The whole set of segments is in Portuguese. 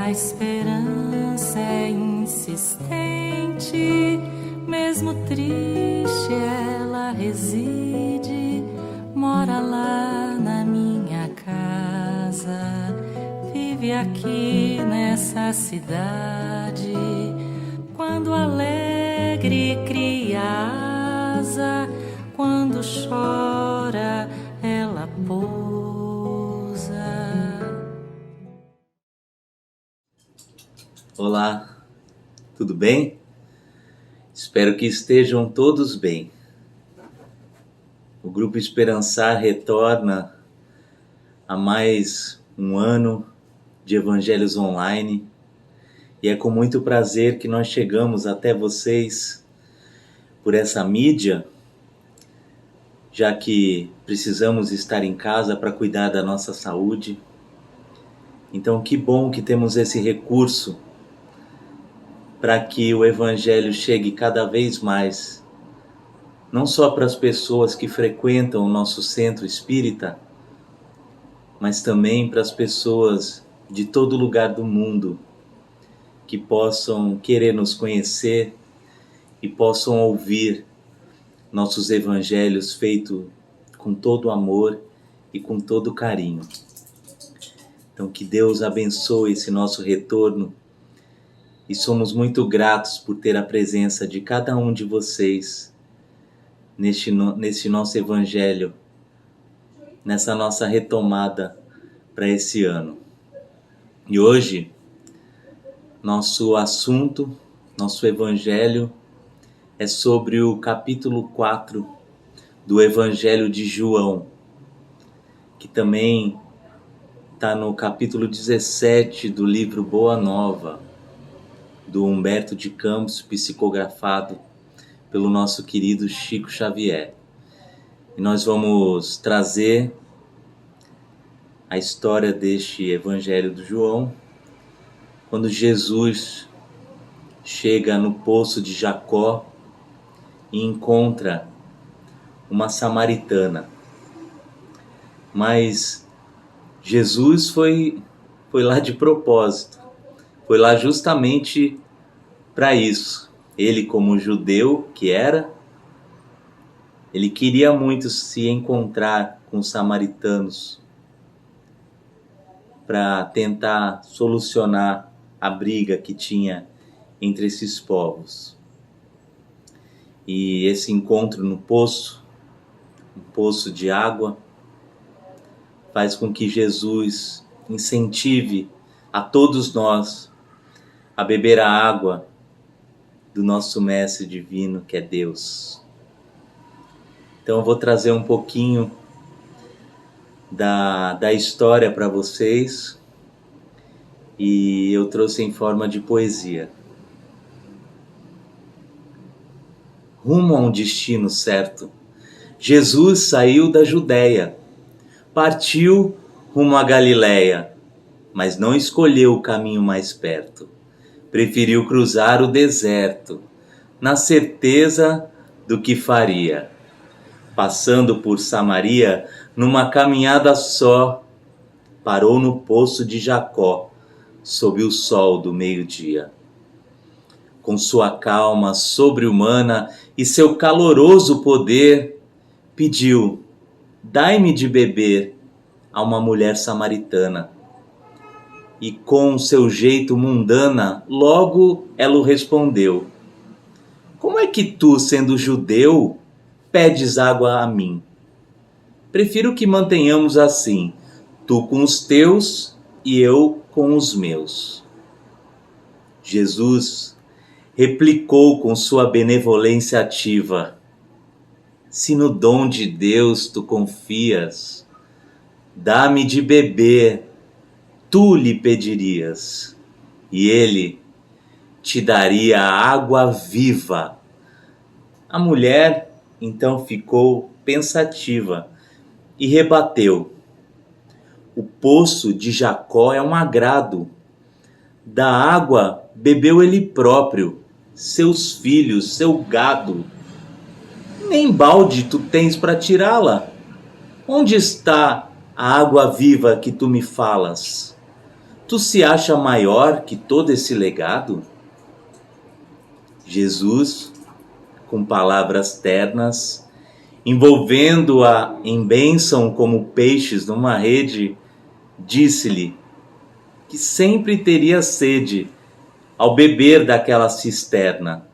A esperança é insistente, mesmo triste ela reside, mora lá na minha casa, vive aqui nessa cidade. Quando alegre cria asa, quando chora ela pousa. Olá, tudo bem? Espero que estejam todos bem. O Grupo Esperançar retorna a mais um ano de Evangelhos Online e é com muito prazer que nós chegamos até vocês por essa mídia, já que precisamos estar em casa para cuidar da nossa saúde. Então, que bom que temos esse recurso para que o Evangelho chegue cada vez mais, não só para as pessoas que frequentam o nosso centro espírita, mas também para as pessoas de todo lugar do mundo que possam querer nos conhecer e possam ouvir nossos evangelhos feitos com todo amor e com todo carinho. Então, que Deus abençoe esse nosso retorno e somos muito gratos por ter a presença de cada um de vocês nesse nosso evangelho, nessa nossa retomada para esse ano. E hoje, nosso assunto, nosso evangelho é sobre o capítulo 4 do Evangelho de João, que também está no capítulo 17 do livro Boa Nova, do Humberto de Campos, psicografado pelo nosso querido Chico Xavier. E nós vamos trazer a história deste Evangelho do João, quando Jesus chega no poço de Jacó e encontra uma samaritana. Mas Jesus foi lá de propósito, foi lá justamente para isso. Ele, como judeu que era, ele queria muito se encontrar com os samaritanos para tentar solucionar a briga que tinha entre esses povos. E esse encontro no poço, um poço de água, faz com que Jesus incentive a todos nós a beber a água do nosso Mestre Divino, que é Deus. Então eu vou trazer um pouquinho da história para vocês, e eu trouxe em forma de poesia. Rumo a um destino certo, Jesus saiu da Judéia, partiu rumo à Galiléia, mas não escolheu o caminho mais perto. Preferiu cruzar o deserto, na certeza do que faria. Passando por Samaria, numa caminhada só, parou no poço de Jacó, sob o sol do meio-dia. Com sua calma sobre-humana e seu caloroso poder, pediu: dai-me de beber, a uma mulher samaritana. E com seu jeito mundana, logo ela o respondeu: como é que tu, sendo judeu, pedes água a mim? Prefiro que mantenhamos assim, tu com os teus e eu com os meus. Jesus replicou com sua benevolência ativa: se no dom de Deus tu confias, dá-me de beber, tu lhe pedirias, e ele te daria água viva. A mulher então ficou pensativa e rebateu: o poço de Jacó é um agrado, da água bebeu ele próprio, seus filhos, seu gado. Nem balde tu tens para tirá-la. Onde está a água viva que tu me falas? Tu se acha maior que todo esse legado? Jesus, com palavras ternas, envolvendo-a em bênção como peixes numa rede, disse-lhe que sempre teria sede ao beber daquela cisterna,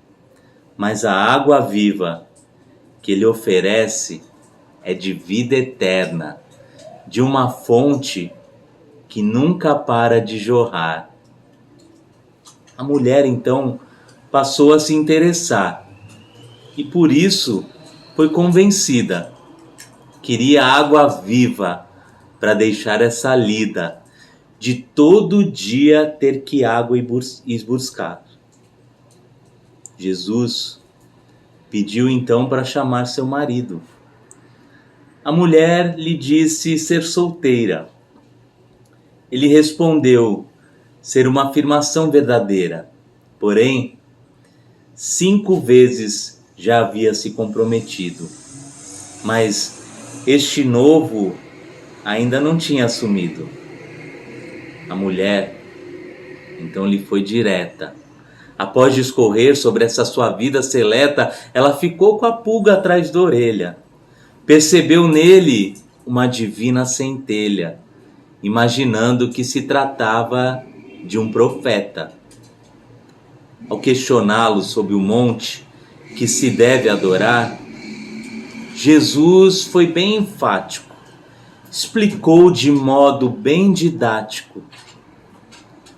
mas a água viva que ele oferece é de vida eterna, de uma fonte que nunca para de jorrar. A mulher então passou a se interessar e por isso foi convencida. Queria água viva para deixar essa lida de todo dia ter que água ir buscar. Jesus pediu então para chamar seu marido. A mulher lhe disse ser solteira. Ele respondeu ser uma afirmação verdadeira, porém, 5 vezes já havia se comprometido, mas este novo ainda não tinha assumido. A mulher então lhe foi direta. Após discorrer sobre essa sua vida seleta, ela ficou com a pulga atrás da orelha. Percebeu nele uma divina centelha, imaginando que se tratava de um profeta. Ao questioná-lo sobre o monte que se deve adorar, Jesus foi bem enfático, explicou de modo bem didático.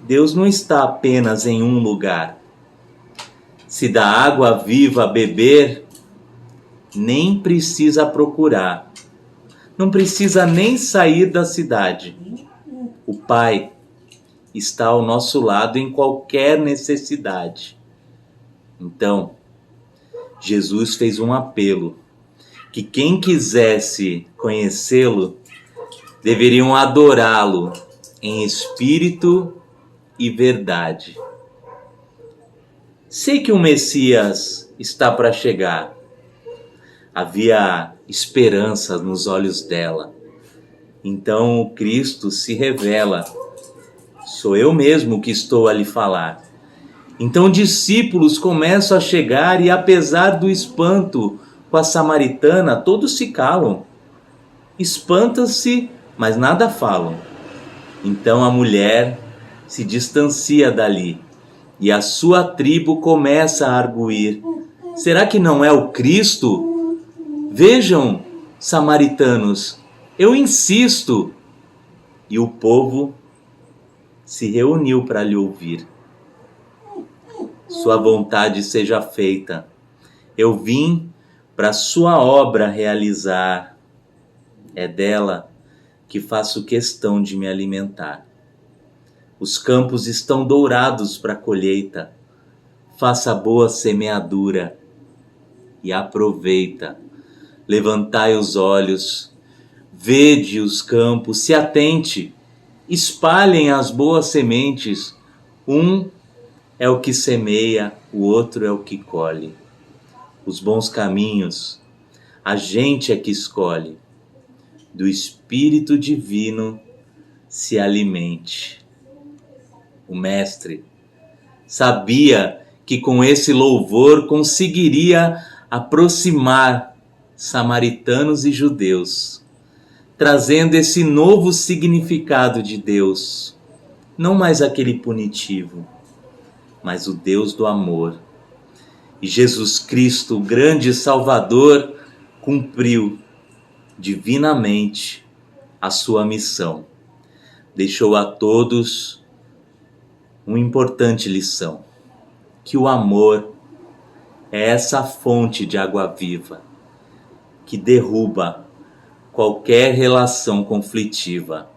Deus não está apenas em um lugar. Se dá água viva a beber, nem precisa procurar. Não precisa nem sair da cidade. O Pai está ao nosso lado em qualquer necessidade. Então, Jesus fez um apelo que quem quisesse conhecê-lo deveriam adorá-lo em espírito e verdade. Sei que o Messias está para chegar. Havia esperança nos olhos dela. Então o Cristo se revela. Sou eu mesmo que estou a lhe falar. Então discípulos começam a chegar e, apesar do espanto com a samaritana, todos se calam. Espantam-se, mas nada falam. Então a mulher se distancia dali e a sua tribo começa a arguir. Será que não é o Cristo? Vejam, samaritanos, eu insisto. E o povo se reuniu para lhe ouvir. Sua vontade seja feita. Eu vim para sua obra realizar. É dela que faço questão de me alimentar. Os campos estão dourados para a colheita. Faça boa semeadura e aproveita. Levantai os olhos, vede os campos, se atente, espalhem as boas sementes. Um é o que semeia, o outro é o que colhe. Os bons caminhos, a gente é que escolhe. Do Espírito Divino se alimente. O Mestre sabia que com esse louvor conseguiria aproximar samaritanos e judeus, trazendo esse novo significado de Deus, não mais aquele punitivo, mas o Deus do amor. E Jesus Cristo, o grande Salvador, cumpriu divinamente a sua missão. Deixou a todos uma importante lição, que o amor é essa fonte de água viva que derruba qualquer relação conflitiva,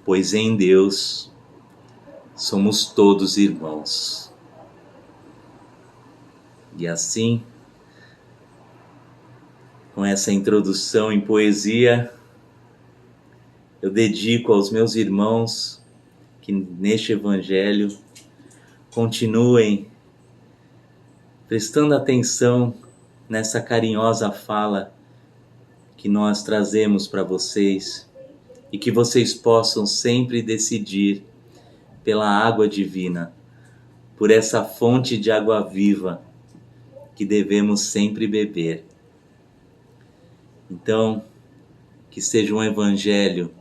pois em Deus somos todos irmãos. E assim, com essa introdução em poesia, eu dedico aos meus irmãos que neste Evangelho continuem prestando atenção nessa carinhosa fala que nós trazemos para vocês e que vocês possam sempre decidir pela água divina, por essa fonte de água viva que devemos sempre beber. Então, que seja um evangelho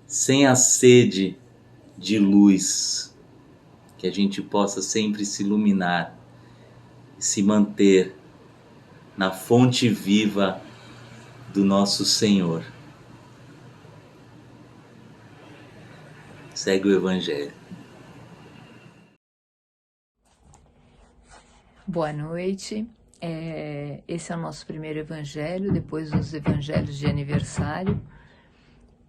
sem a sede de luz, que a gente possa sempre se iluminar e se manter na fonte viva do nosso Senhor. Segue o evangelho. Boa noite. Esse é o nosso primeiro evangelho, depois dos evangelhos de aniversário.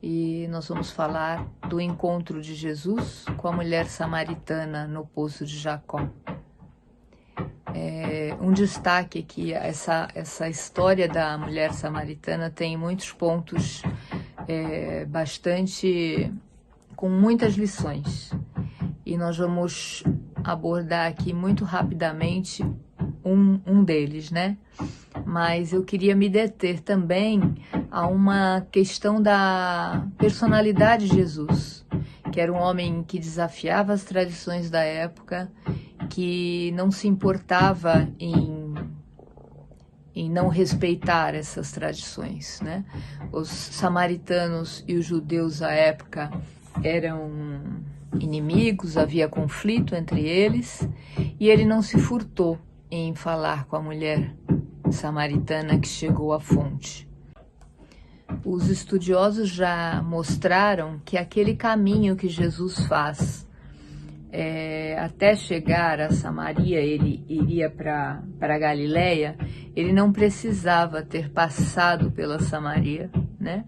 E nós vamos falar do encontro de Jesus com a mulher samaritana no poço de Jacó. Um destaque aqui, essa história da mulher samaritana tem muitos pontos com muitas lições. E nós vamos abordar aqui muito rapidamente um deles, né? Mas eu queria me deter também a uma questão da personalidade de Jesus, que era um homem que desafiava as tradições da época, que não se importava em não respeitar essas tradições, né? Os samaritanos e os judeus à época eram inimigos, havia conflito entre eles, e ele não se furtou em falar com a mulher samaritana que chegou à fonte. Os estudiosos já mostraram que aquele caminho que Jesus faz até chegar a Samaria, ele iria para a Galileia, ele não precisava ter passado pela Samaria, né?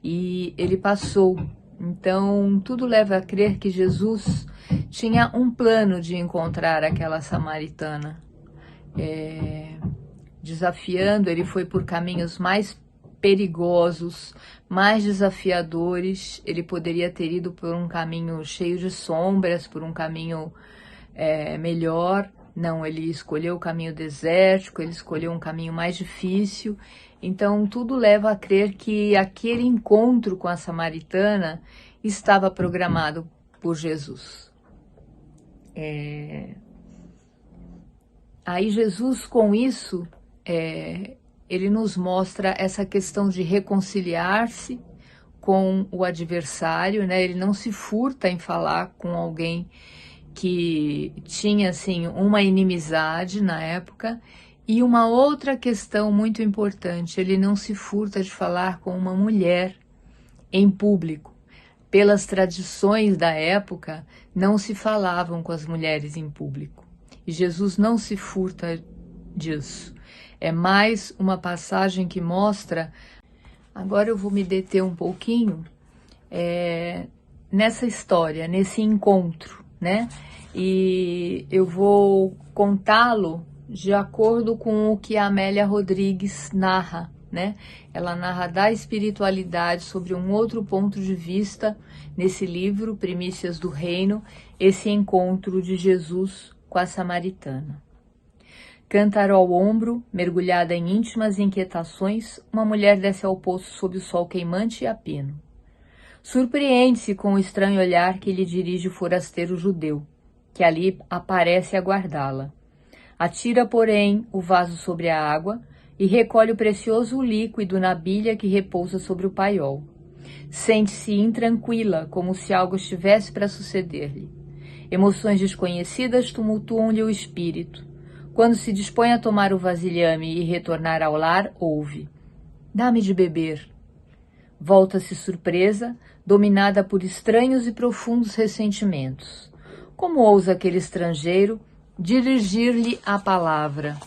E ele passou. Então, tudo leva a crer que Jesus tinha um plano de encontrar aquela samaritana. Desafiando, ele foi por caminhos mais perigosos, mais desafiadores. Ele poderia ter ido por um caminho cheio de sombras, por um caminho melhor. Não, ele escolheu o caminho desértico, ele escolheu um caminho mais difícil. Então, tudo leva a crer que aquele encontro com a samaritana estava programado por Jesus. Aí Jesus, com isso, ele nos mostra essa questão de reconciliar-se com o adversário, né? Ele não se furta em falar com alguém que tinha, assim, uma inimizade na época. E uma outra questão muito importante, ele não se furta de falar com uma mulher em público. Pelas tradições da época, não se falavam com as mulheres em público. E Jesus não se furta disso. É mais uma passagem que mostra... Agora eu vou me deter um pouquinho nessa história, nesse encontro, né? E eu vou contá-lo de acordo com o que a Amélia Rodrigues narra, né? Ela narra da espiritualidade sobre um outro ponto de vista nesse livro, Primícias do Reino, esse encontro de Jesus com a samaritana. Cântaro ao ombro, mergulhada em íntimas inquietações, uma mulher desce ao poço sob o sol queimante e a pino. Surpreende-se com o estranho olhar que lhe dirige o forasteiro judeu, que ali aparece a guardá-la. Atira, porém, o vaso sobre a água e recolhe o precioso líquido na bilha que repousa sobre o paiol. Sente-se intranquila, como se algo estivesse para suceder-lhe. Emoções desconhecidas tumultuam-lhe o espírito. Quando se dispõe a tomar o vasilhame e retornar ao lar, ouve: "Dá-me de beber." Volta-se surpresa, dominada por estranhos e profundos ressentimentos. Como ousa aquele estrangeiro dirigir-lhe a palavra,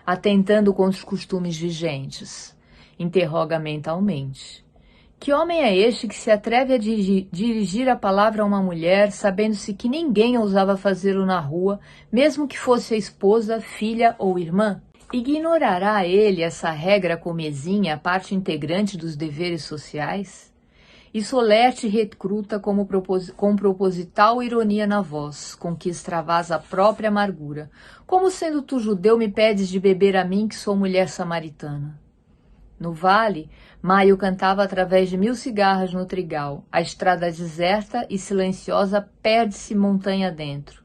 atentando contra os costumes vigentes? Interroga mentalmente. Que homem é este que se atreve a dirigir a palavra a uma mulher, sabendo-se que ninguém ousava fazê-lo na rua, mesmo que fosse a esposa, filha ou irmã? Ignorará ele essa regra comezinha, parte integrante dos deveres sociais? E solerte recruta com proposital ironia na voz, com que extravasa a própria amargura. Como sendo tu judeu me pedes de beber a mim, que sou mulher samaritana? No vale, Maio cantava através de 1000 cigarras no trigal. A estrada deserta e silenciosa perde-se montanha dentro.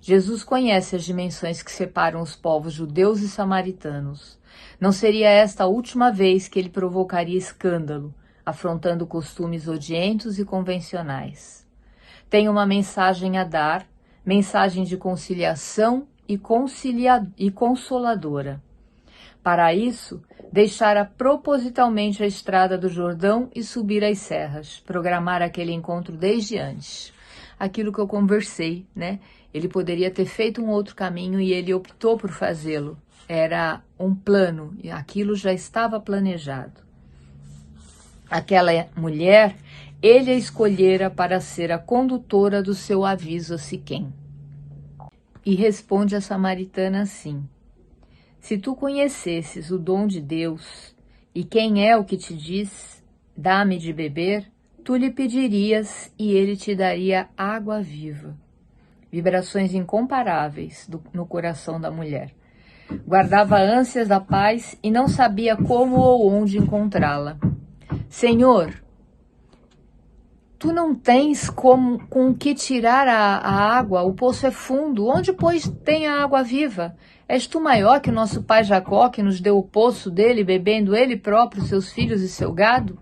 Jesus conhece as dimensões que separam os povos judeus e samaritanos. Não seria esta a última vez que ele provocaria escândalo, afrontando costumes odientos e convencionais. Tem uma mensagem a dar, mensagem de conciliação e consoladora. Para isso, deixara propositalmente a estrada do Jordão e subir as serras, programar aquele encontro desde antes. Aquilo que eu conversei, né? Ele poderia ter feito um outro caminho e ele optou por fazê-lo. Era um plano e aquilo já estava planejado. Aquela mulher, ele a escolhera para ser a condutora do seu aviso a Siquém. E responde a samaritana assim: se tu conhecesses o dom de Deus e quem é o que te diz, dá-me de beber, tu lhe pedirias e ele te daria água viva. Vibrações incomparáveis no coração da mulher. Guardava ânsias da paz e não sabia como ou onde encontrá-la. Senhor, tu não tens com que tirar a água, o poço é fundo, onde, pois, tem a água viva? És tu maior que o nosso pai Jacó, que nos deu o poço dele, bebendo ele próprio, seus filhos e seu gado?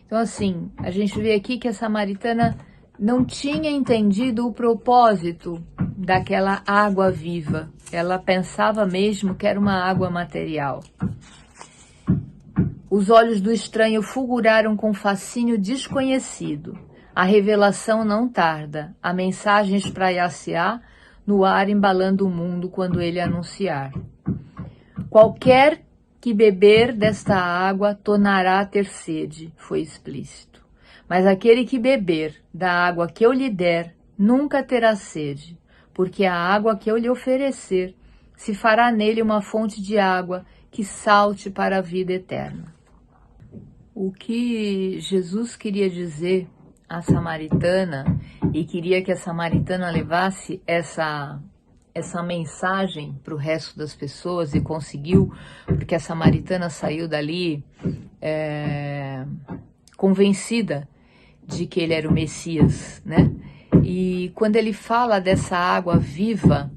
Então, assim, a gente vê aqui que a samaritana não tinha entendido o propósito daquela água viva. Ela pensava mesmo que era uma água material. Os olhos do estranho fulguraram com fascínio desconhecido. A revelação não tarda, a mensagem espraiar-se-á no ar embalando o mundo quando ele anunciar. Qualquer que beber desta água tornará a ter sede, foi explícito. Mas aquele que beber da água que eu lhe der, nunca terá sede, porque a água que eu lhe oferecer se fará nele uma fonte de água que salte para a vida eterna. O que Jesus queria dizer à samaritana, e queria que a samaritana levasse essa mensagem para o resto das pessoas, e conseguiu, porque a samaritana saiu dali convencida de que ele era o Messias, né? E quando ele fala dessa água viva,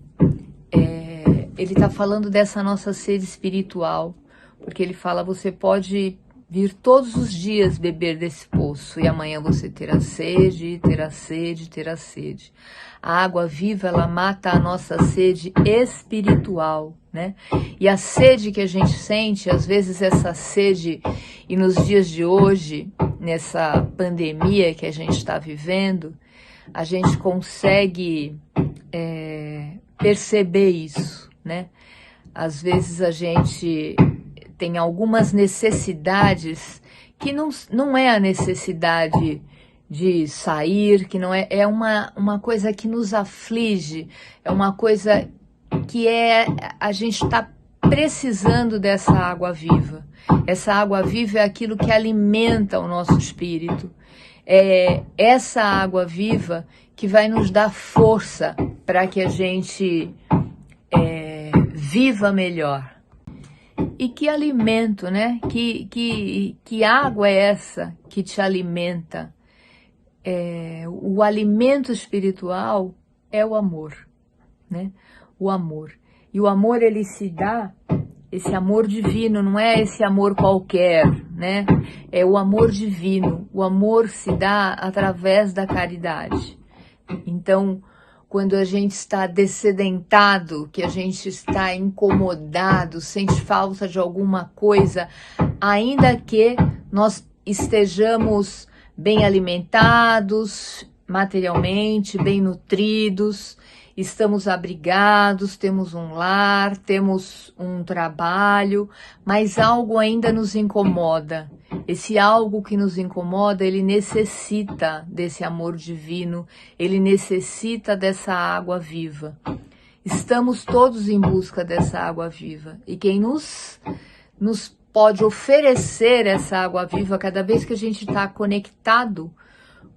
ele está falando dessa nossa sede espiritual, porque ele fala, você pode vir todos os dias beber desse poço e amanhã você terá sede, terá sede, terá sede. A água viva, ela mata a nossa sede espiritual, né? E a sede que a gente sente, às vezes essa sede, e nos dias de hoje, nessa pandemia que a gente está vivendo, a gente consegue perceber isso, né? Às vezes a gente tem algumas necessidades que não é a necessidade de sair, que não é uma coisa que nos aflige, é uma coisa que a gente está precisando dessa água viva. Essa água viva é aquilo que alimenta o nosso espírito. É essa água viva que vai nos dar força para que a gente viva melhor. E que alimento, né? Que água é essa que te alimenta? O alimento espiritual é o amor, né? O amor. E o amor, ele se dá, esse amor divino, não é esse amor qualquer, né? É o amor divino. O amor se dá através da caridade. Então, quando a gente está dessedentado, que a gente está incomodado, sente falta de alguma coisa, ainda que nós estejamos bem alimentados, materialmente, bem nutridos, estamos abrigados, temos um lar, temos um trabalho, mas algo ainda nos incomoda. Esse algo que nos incomoda, ele necessita desse amor divino, ele necessita dessa água viva. Estamos todos em busca dessa água viva. E quem nos pode oferecer essa água viva cada vez que a gente está conectado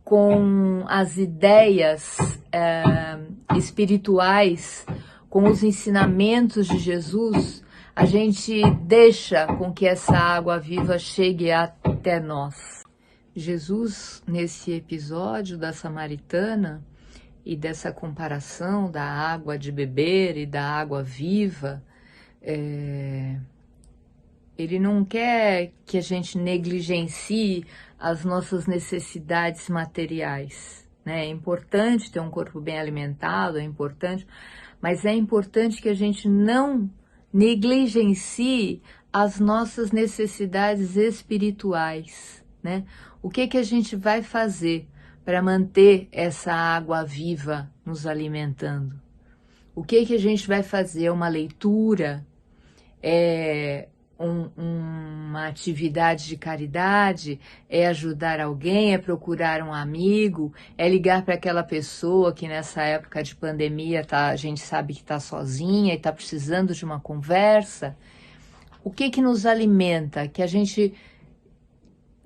com as ideias espirituais, com os ensinamentos de Jesus, a gente deixa com que essa água viva chegue até nós. Jesus, nesse episódio da Samaritana e dessa comparação da água de beber e da água viva, ele não quer que a gente negligencie as nossas necessidades materiais, né? É importante ter um corpo bem alimentado, é importante, mas é importante que a gente não negligencie as nossas necessidades espirituais, né? O que a gente vai fazer para manter essa água viva nos alimentando? O que a gente vai fazer? Uma leitura? Uma atividade de caridade? É ajudar alguém? É procurar um amigo? É ligar para aquela pessoa que nessa época de pandemia a gente sabe que está sozinha e está precisando de uma conversa? O que nos alimenta? Que a gente,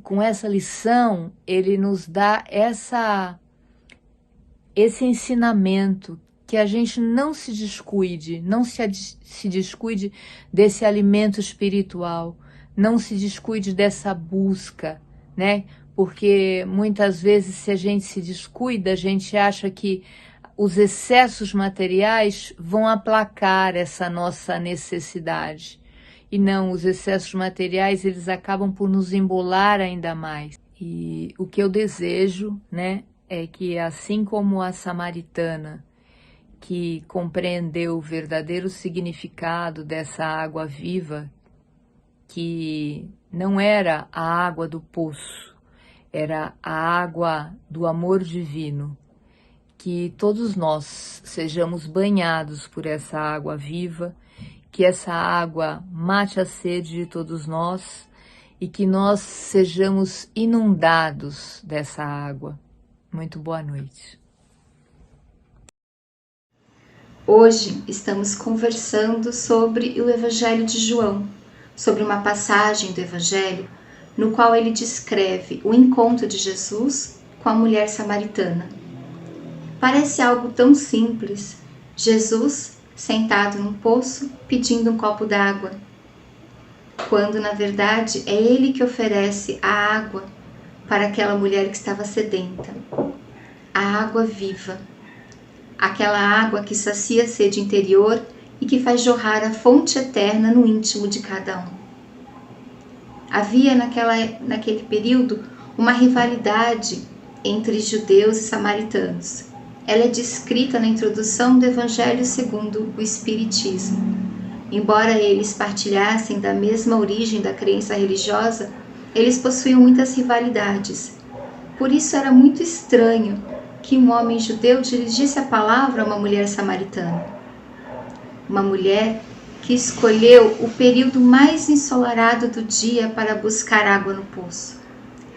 com essa lição, ele nos dá esse ensinamento, que a gente não se descuide, não se descuide desse alimento espiritual, não se descuide dessa busca, né? Porque muitas vezes, se a gente se descuida, a gente acha que os excessos materiais vão aplacar essa nossa necessidade. E não, os excessos materiais, eles acabam por nos embolar ainda mais. E o que eu desejo, né, é que assim como a samaritana, que compreendeu o verdadeiro significado dessa água viva, que não era a água do poço, era a água do amor divino, que todos nós sejamos banhados por essa água viva, que essa água mate a sede de todos nós e que nós sejamos inundados dessa água. Muito boa noite. Hoje estamos conversando sobre o Evangelho de João, sobre uma passagem do Evangelho no qual ele descreve o encontro de Jesus com a mulher samaritana. Parece algo tão simples, Jesus sentado num poço pedindo um copo d'água, quando na verdade é ele que oferece a água para aquela mulher que estava sedenta, a água viva, aquela água que sacia a sede interior e que faz jorrar a fonte eterna no íntimo de cada um. Havia naquele período uma rivalidade entre judeus e samaritanos. Ela é descrita na introdução do Evangelho segundo o Espiritismo. Embora eles partilhassem da mesma origem da crença religiosa, eles possuíam muitas rivalidades. Por isso era muito estranho que um homem judeu dirigisse a palavra a uma mulher samaritana. Uma mulher que escolheu o período mais ensolarado do dia para buscar água no poço,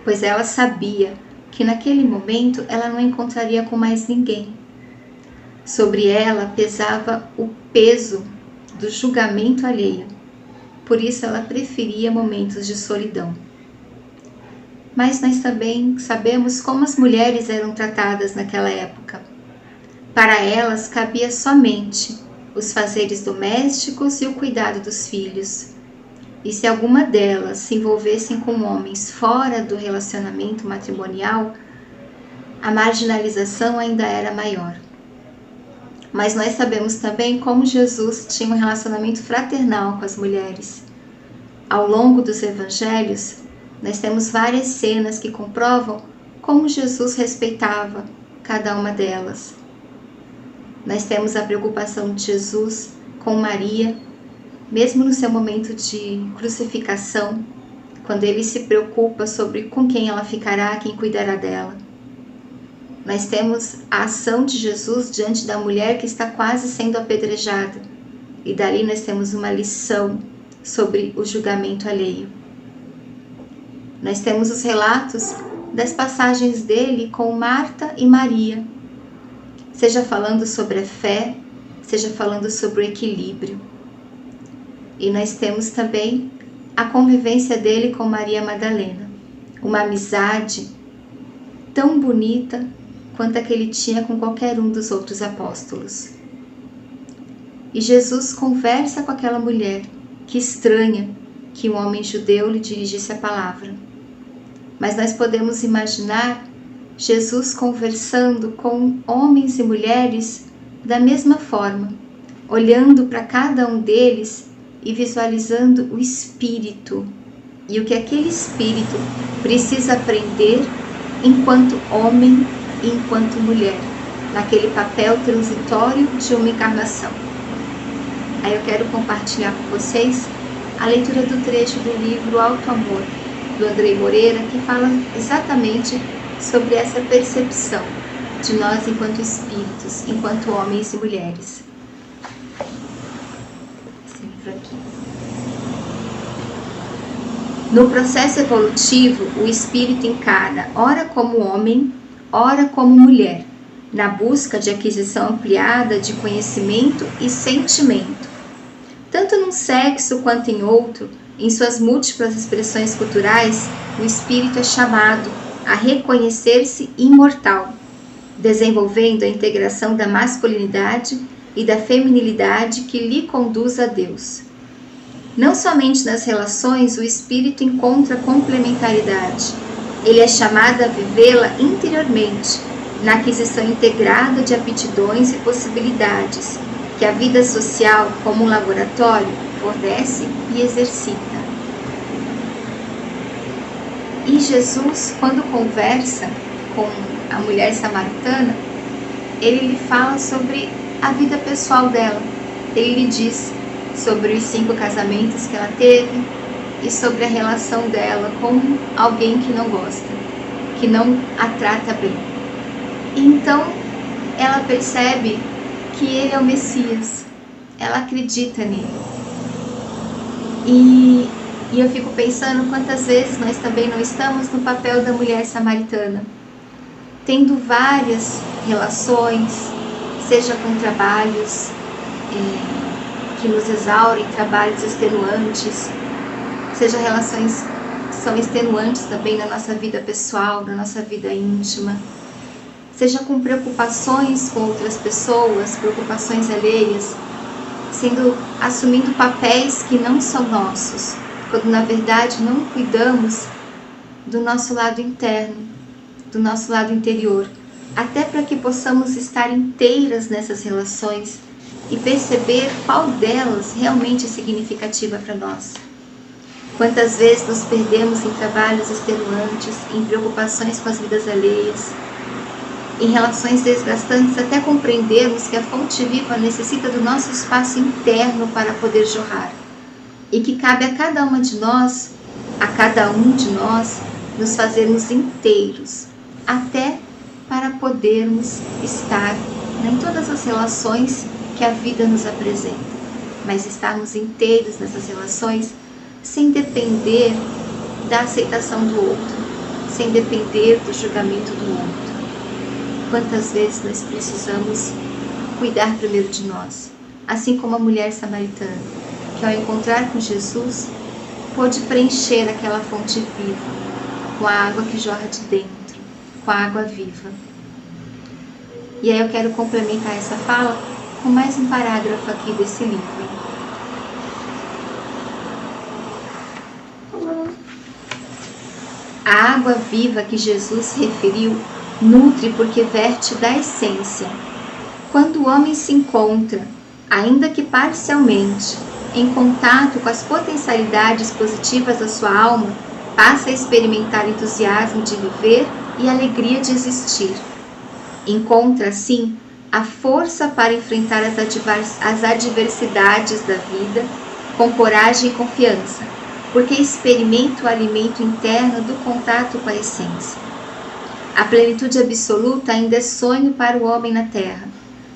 pois ela sabia que naquele momento ela não encontraria com mais ninguém. Sobre ela pesava o peso do julgamento alheio, por isso ela preferia momentos de solidão. Mas nós também sabemos como as mulheres eram tratadas naquela época. Para elas cabia somente os fazeres domésticos e o cuidado dos filhos. E se alguma delas se envolvessem com homens fora do relacionamento matrimonial, a marginalização ainda era maior. Mas nós sabemos também como Jesus tinha um relacionamento fraternal com as mulheres. Ao longo dos evangelhos, nós temos várias cenas que comprovam como Jesus respeitava cada uma delas. Nós temos a preocupação de Jesus com Maria, mesmo no seu momento de crucificação, quando ele se preocupa sobre com quem ela ficará, quem cuidará dela. Nós temos a ação de Jesus diante da mulher que está quase sendo apedrejada, e dali nós temos uma lição sobre o julgamento alheio. Nós temos os relatos das passagens dele com Marta e Maria, seja falando sobre a fé, seja falando sobre o equilíbrio. E nós temos também a convivência dele com Maria Madalena, uma amizade tão bonita quanto a que ele tinha com qualquer um dos outros apóstolos. E Jesus conversa com aquela mulher que estranha que um homem judeu lhe dirigisse a palavra. mas nós podemos imaginar Jesus conversando com homens e mulheres da mesma forma, olhando para cada um deles e visualizando o espírito e o que aquele espírito precisa aprender enquanto homem e enquanto mulher, naquele papel transitório de uma encarnação. Aí eu quero compartilhar com vocês a leitura do trecho do livro Alto Amor, do Andrei Moreira, que fala exatamente sobre essa percepção de nós enquanto espíritos, enquanto homens e mulheres. Esse livro aqui. No processo evolutivo, o espírito encarna ora como homem, ora como mulher, na busca de aquisição ampliada de conhecimento e sentimento. Tanto num sexo quanto em outro, em suas múltiplas expressões culturais, o espírito é chamado a reconhecer-se imortal, desenvolvendo a integração da masculinidade e da feminilidade que lhe conduz a Deus. Não somente nas relações o espírito encontra complementaridade, ele é chamado a vivê-la interiormente, na aquisição integrada de aptidões e possibilidades, que a vida social, como um laboratório, fornece e exercita. E Jesus, quando conversa com a mulher samaritana, ele lhe fala sobre a vida pessoal dela. Ele lhe diz sobre os 5 casamentos que ela teve e sobre a relação dela com alguém que não gosta, que não a trata bem. E então ela percebe que ele é o Messias, ela acredita nele. E eu fico pensando quantas vezes nós também não estamos no papel da mulher samaritana, tendo várias relações, seja com trabalhos que nos exaurem, trabalhos extenuantes, seja relações que são extenuantes também na nossa vida pessoal, na nossa vida íntima, seja com preocupações com outras pessoas, preocupações alheias, assumindo papéis que não são nossos, quando na verdade não cuidamos do nosso lado interno, do nosso lado interior, até para que possamos estar inteiras nessas relações e perceber qual delas realmente é significativa para nós. Quantas vezes nos perdemos em trabalhos extenuantes, em preocupações com as vidas alheias, em relações desgastantes, até compreendermos que a fonte viva necessita do nosso espaço interno para poder jorrar. E que cabe a cada uma de nós, a cada um de nós, nos fazermos inteiros, até para podermos estar em todas as relações que a vida nos apresenta, mas estarmos inteiros nessas relações sem depender da aceitação do outro, sem depender do julgamento do outro. Quantas vezes nós precisamos cuidar primeiro de nós, assim como a mulher samaritana, que ao encontrar com Jesus, pôde preencher aquela fonte viva, com a água que jorra de dentro, com a água viva. E aí eu quero complementar essa fala com mais um parágrafo aqui desse livro. A água viva que Jesus referiu nutre porque verte da essência. Quando o homem se encontra, ainda que parcialmente, em contato com as potencialidades positivas da sua alma, passa a experimentar entusiasmo de viver e alegria de existir. Encontra, assim, a força para enfrentar as adversidades da vida com coragem e confiança, porque experimenta o alimento interno do contato com a essência. A plenitude absoluta ainda é sonho para o homem na terra,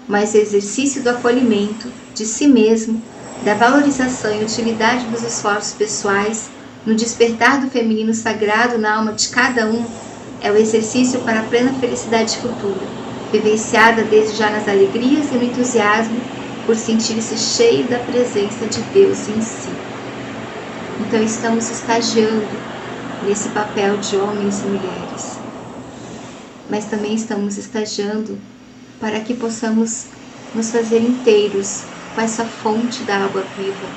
mas o exercício do acolhimento de si mesmo, da valorização e utilidade dos esforços pessoais, no despertar do feminino sagrado na alma de cada um, é o exercício para a plena felicidade futura, vivenciada desde já nas alegrias e no entusiasmo por sentir-se cheio da presença de Deus em si. Então estamos estagiando nesse papel de homens e mulheres, mas também estamos estagiando para que possamos nos fazer inteiros com essa fonte da água viva,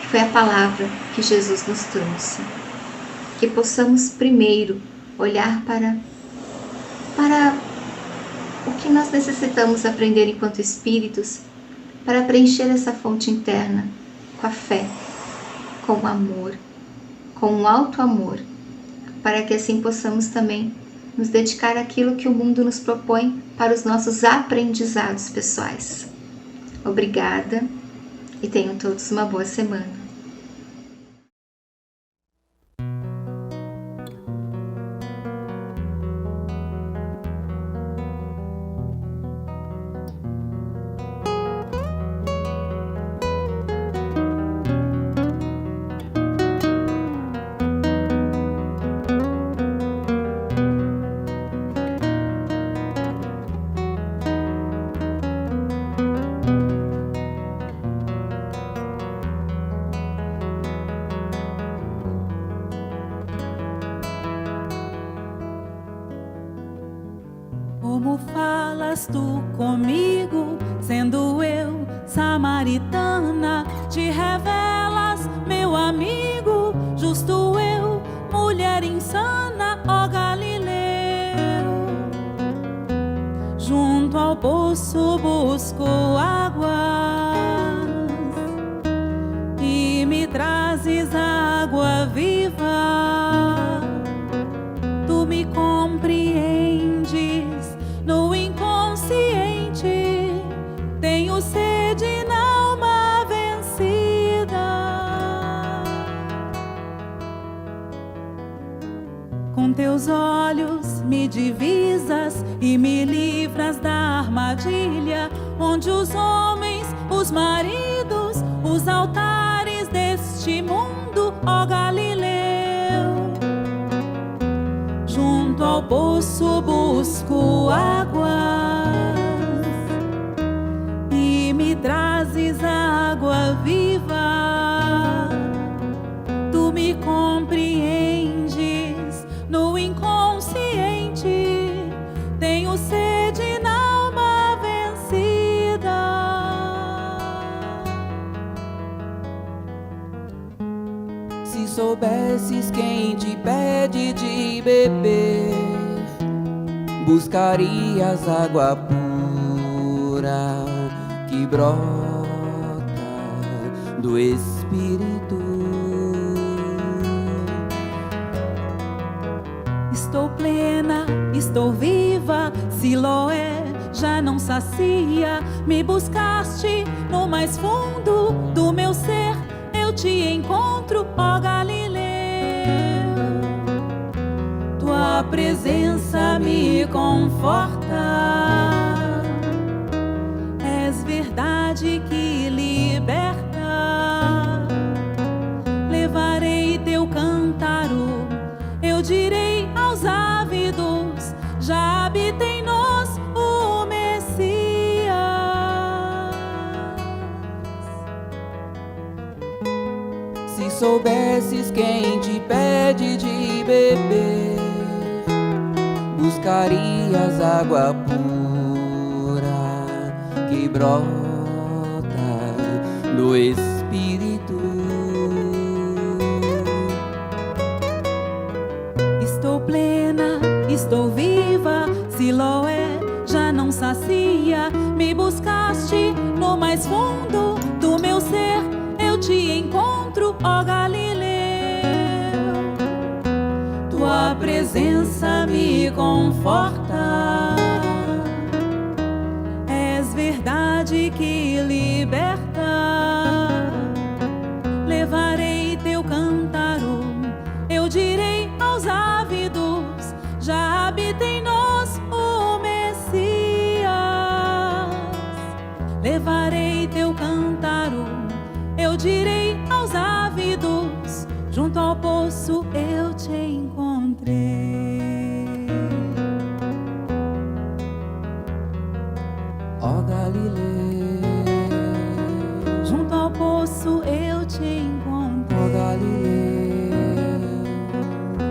que foi a palavra que Jesus nos trouxe. Que possamos primeiro olhar para o que nós necessitamos aprender enquanto espíritos para preencher essa fonte interna com a fé, com o amor, com o alto amor, para que assim possamos também nos dedicar àquilo que o mundo nos propõe para os nossos aprendizados pessoais. Obrigada e tenham todos uma boa semana. Como falas tu comigo, sendo eu samaritana, te revelas, meu amigo, justo eu, mulher insana, ó Galileu. Junto ao poço busco águas e me trazes água viva. Tu me compreendes no inconsciente, tenho sede na alma vencida. Com teus olhos me divisas e me livras da armadilha, onde os homens, os maridos, os altares deste mundo, ó Galileu. Junto ao poço busco águas e me trazes água viva. Tu me compreendes no inconsciente, tenho sede na alma vencida. Se soubesses quem te pede de beber, buscarias água pura que brota do Espírito. Estou plena, estou viva, Siloé já não sacia. Me buscaste no mais fundo do meu ser, eu te encontro, ó Galileu. Tua presença me conforta, és verdade que liberta. Levarei teu cântaro, eu direi aos ávidos, já habita em nós o Messias. Se soubesses quem te pede de beber, buscarias água pura que brota do Espírito. Estou plena, estou viva, Siloé já não sacia. Me buscaste no mais fundo do meu ser, eu te encontro, ó Galileu. Tua presença me conforta, és verdade que liberta. Levarei teu cântaro, eu direi aos ávidos, já habita em nós o Messias. Levarei teu cântaro, eu direi aos ávidos, junto ao poço eu te encontrei. Ó Galileu, Junto ao poço eu te encontrei. ó Galileu,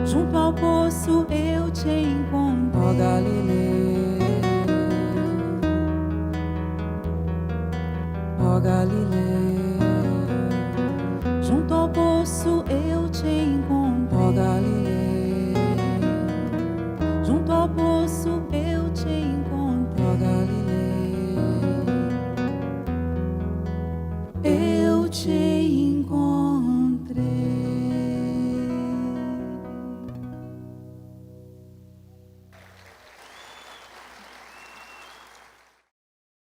Junto ao poço eu te encontrei. ó Galileu, ó Galileu, Junto ao poço eu te encontrei. ó Galileu. eu te